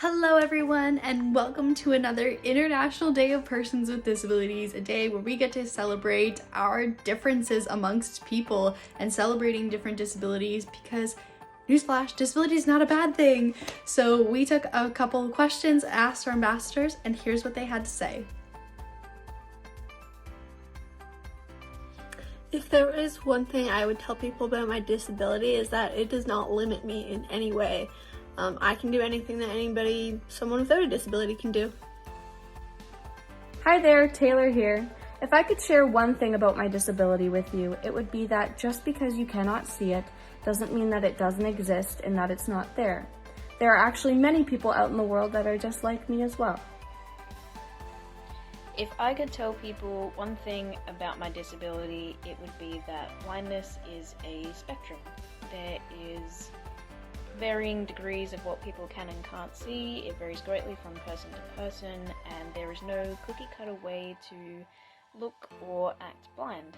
Hello everyone, and welcome to another International Day of Persons with Disabilities, a day where we get to celebrate our differences amongst people and celebrating different disabilities because, newsflash, disability is not a bad thing. So we took a couple of questions, asked our ambassadors, and here's what they had to say. If there is one thing I would tell people about my disability is that it does not limit me in any way. I can do anything that someone without a disability can do. Hi there, Taylor here. If I could share one thing about my disability with you, it would be that just because you cannot see it doesn't mean that it doesn't exist and that it's not there. There are actually many people out in the world that are just like me as well. If I could tell people one thing about my disability, it would be that blindness is a spectrum. There is varying degrees of what people can and can't see. It varies greatly from person to person, and there is no cookie-cutter way to look or act blind.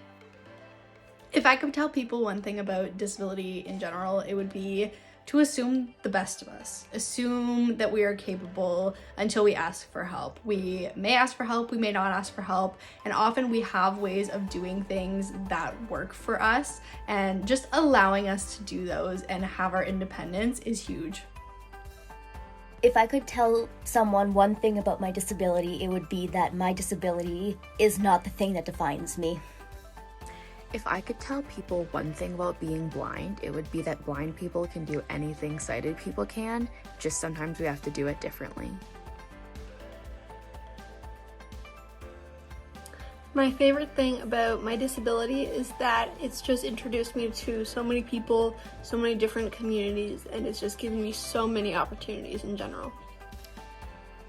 If I could tell people one thing about disability in general, it would be to assume the best of us. Assume that we are capable until we ask for help. We may ask for help, we may not ask for help, and often we have ways of doing things that work for us, and just allowing us to do those and have our independence is huge. If I could tell someone one thing about my disability, it would be that my disability is not the thing that defines me. If I could tell people one thing about being blind, it would be that blind people can do anything sighted people can, just sometimes we have to do it differently. My favorite thing about my disability is that it's just introduced me to so many people, so many different communities, and it's just given me so many opportunities in general.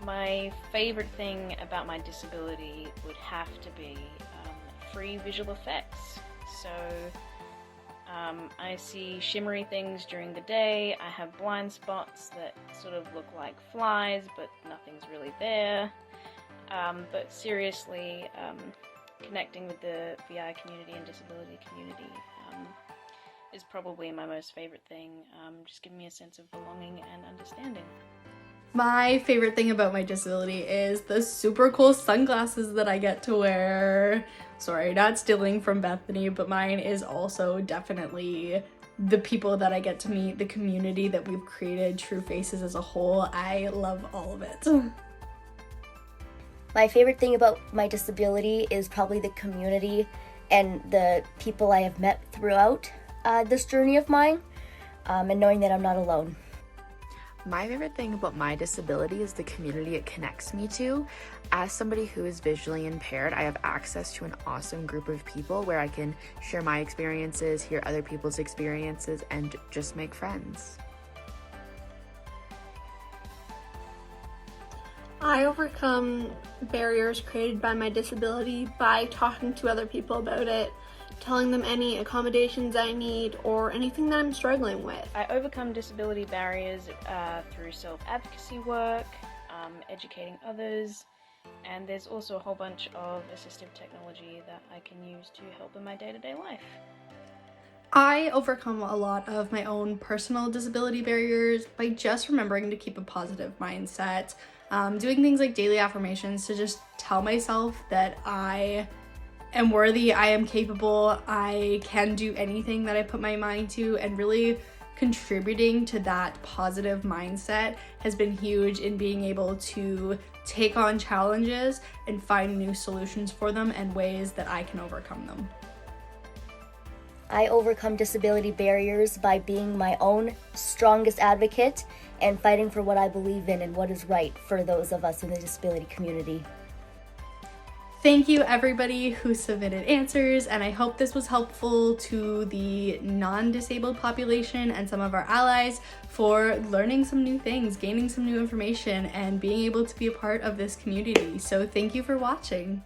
My favorite thing about my disability would have to be free visual effects. So I see shimmery things during the day. I have blind spots that sort of look like flies, but nothing's really there. But seriously, connecting with the VI community and disability community is probably my most favorite thing. Just giving me a sense of belonging and understanding. My favorite thing about my disability is the super cool sunglasses that I get to wear. Sorry, not stealing from Bethany, but mine is also definitely the people that I get to meet, the community that we've created, True Faces as a whole. I love all of it. My favorite thing about my disability is probably the community and the people I have met throughout this journey of mine, and knowing that I'm not alone. My favorite thing about my disability is the community it connects me to. As somebody who is visually impaired, I have access to an awesome group of people where I can share my experiences, hear other people's experiences, and just make friends. I overcome barriers created by my disability by talking to other people about it, telling them any accommodations I need or anything that I'm struggling with. I overcome disability barriers through self-advocacy work, educating others, and there's also a whole bunch of assistive technology that I can use to help in my day-to-day life. I overcome a lot of my own personal disability barriers by just remembering to keep a positive mindset, doing things like daily affirmations to just tell myself that I am worthy, I am capable, I can do anything that I put my mind to, and really contributing to that positive mindset has been huge in being able to take on challenges and find new solutions for them and ways that I can overcome them. I overcome disability barriers by being my own strongest advocate and fighting for what I believe in and what is right for those of us in the disability community. Thank you everybody who submitted answers, and I hope this was helpful to the non-disabled population and some of our allies for learning some new things, gaining some new information, and being able to be a part of this community. So thank you for watching.